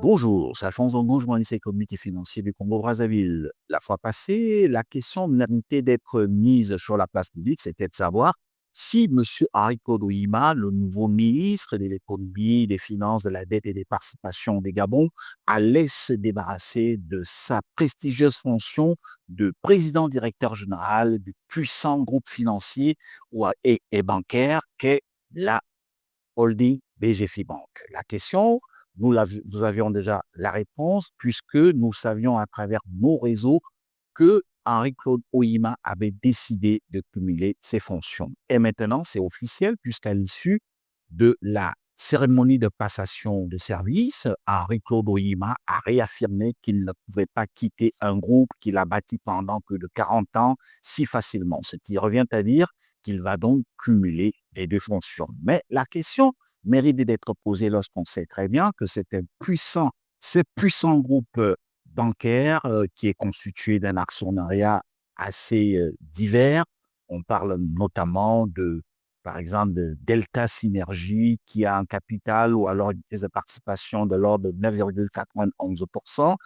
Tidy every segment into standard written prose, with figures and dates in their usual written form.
Bonjour, c'est Alphonse Dongon, journaliste économique et financier du Congo-Brazzaville. La fois passée, la question méritait d'être mise sur la place publique, c'était de savoir si M. Henri Kodoïma, le nouveau ministre de l'économie, des finances, de la dette et des participations des Gabon, allait se débarrasser de sa prestigieuse fonction de président directeur général du puissant groupe financier et bancaire qu'est la holding BGFI Bank. La question, nous avions déjà la réponse puisque nous savions à travers nos réseaux que Henri-Claude Oyima avait décidé de cumuler ses fonctions. Et maintenant, c'est officiel puisqu'à l'issue de la cérémonie de passation de service, Henri-Claude Oyima a réaffirmé qu'il ne pouvait pas quitter un groupe qu'il a bâti pendant plus de 40 ans si facilement, ce qui revient à dire qu'il va donc cumuler les deux fonctions. Mais la question mérite d'être posée lorsqu'on sait très bien que ce puissant groupe bancaire qui est constitué d'un actionnariat assez divers. On parle notamment par exemple, de Delta Synergie qui a un capital ou alors une pièce de participation de l'ordre de 9,91%.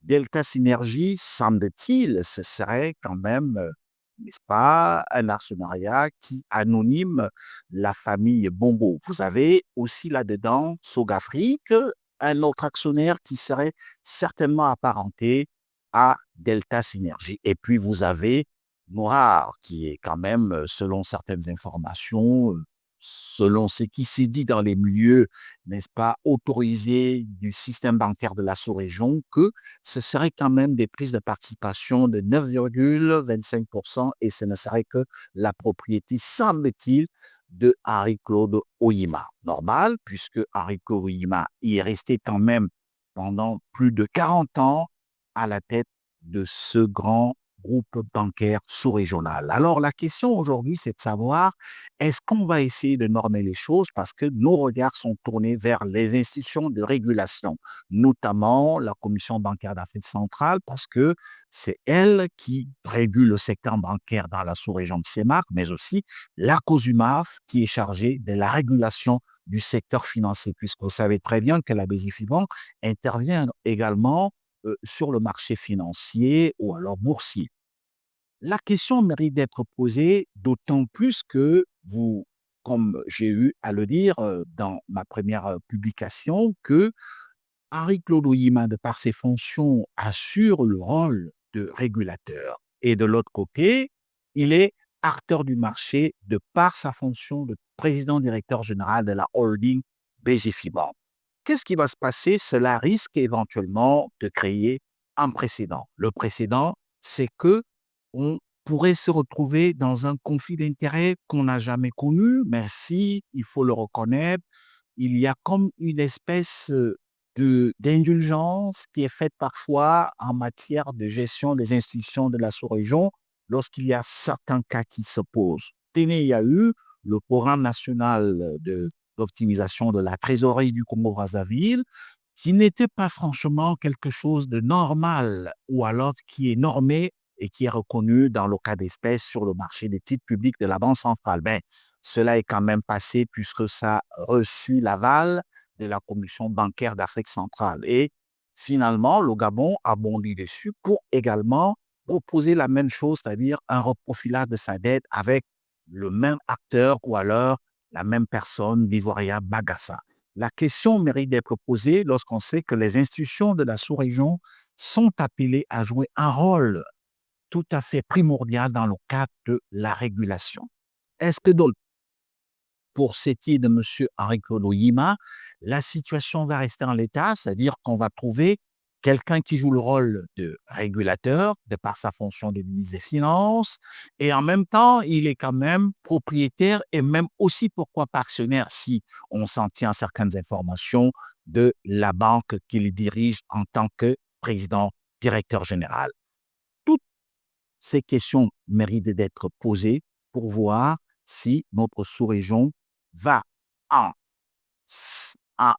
Delta Synergie, semble-t-il, ce serait quand même, n'est-ce pas, un actionnariat qui anonyme la famille Bongo. Vous avez aussi là-dedans Sogafrique, un autre actionnaire qui serait certainement apparenté à Delta Synergie. Et puis vous avez Morar, qui est quand même, selon certaines informations, selon ce qui s'est dit dans les milieux, n'est-ce pas, autorisé du système bancaire de la sous-région, que ce serait quand même des prises de participation de 9,25% et ce ne serait que la propriété, semble-t-il, de Henri-Claude Oyima. Normal, puisque Henri-Claude Oyima y est resté quand même pendant plus de 40 ans à la tête de ce grand groupe bancaire sous-régional. Alors la question aujourd'hui, c'est de savoir, est-ce qu'on va essayer de normer les choses parce que nos regards sont tournés vers les institutions de régulation, notamment la Commission bancaire d'Afrique centrale, parce que c'est elle qui régule le secteur bancaire dans la sous-région de CEMAC, mais aussi la COSUMAF qui est chargée de la régulation du secteur financier, puisque vous savez très bien que la BGFIBank intervient également sur le marché financier ou alors boursier. La question mérite d'être posée, d'autant plus que vous, comme j'ai eu à le dire dans ma première publication, que Henri-Claude Oyima, de par ses fonctions, assure le rôle de régulateur. Et de l'autre côté, il est acteur du marché de par sa fonction de président directeur général de la holding BGFIBank. Qu'est-ce qui va se passer? Cela risque éventuellement de créer un précédent. Le précédent, c'est que on pourrait se retrouver dans un conflit d'intérêts qu'on n'a jamais connu, mais si, il faut le reconnaître, il y a comme une espèce d'indulgence qui est faite parfois en matière de gestion des institutions de la sous-région lorsqu'il y a certains cas qui se posent. Tenez, il y a eu le programme national d'optimisation de la trésorerie du Congo-Brazzaville, qui n'était pas franchement quelque chose de normal ou alors qui est normé et qui est reconnu dans le cas d'espèce sur le marché des titres publics de la Banque centrale. Ben, cela est quand même passé puisque ça a reçu l'aval de la Commission bancaire d'Afrique centrale. Et finalement, le Gabon a bondi dessus pour également proposer la même chose, c'est-à-dire un reprofilage de sa dette avec le même acteur ou alors la même personne, l'Ivoirien Bagassa. La question mérite d'être posée lorsqu'on sait que les institutions de la sous-région sont appelées à jouer un rôle tout à fait primordial dans le cadre de la régulation. Est-ce que donc, pour ce qui est de M. Henri-Claude Oyima, la situation va rester en l'état, c'est-à-dire qu'on va trouver quelqu'un qui joue le rôle de régulateur de par sa fonction de ministre des Finances, et en même temps, il est quand même propriétaire et même aussi, pourquoi pas actionnaire, si on s'en tient à certaines informations, de la banque qu'il dirige en tant que président directeur général. Toutes ces questions méritent d'être posées pour voir si notre sous-région va en,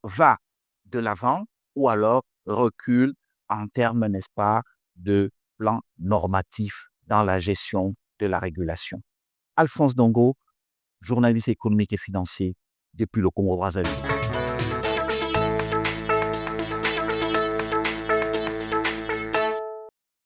va de l'avant ou alors recule en termes, n'est-ce pas, de plan normatif dans la gestion de la régulation. Alphonse Dongo, journaliste économique et financier depuis le Congo-Brazzaville.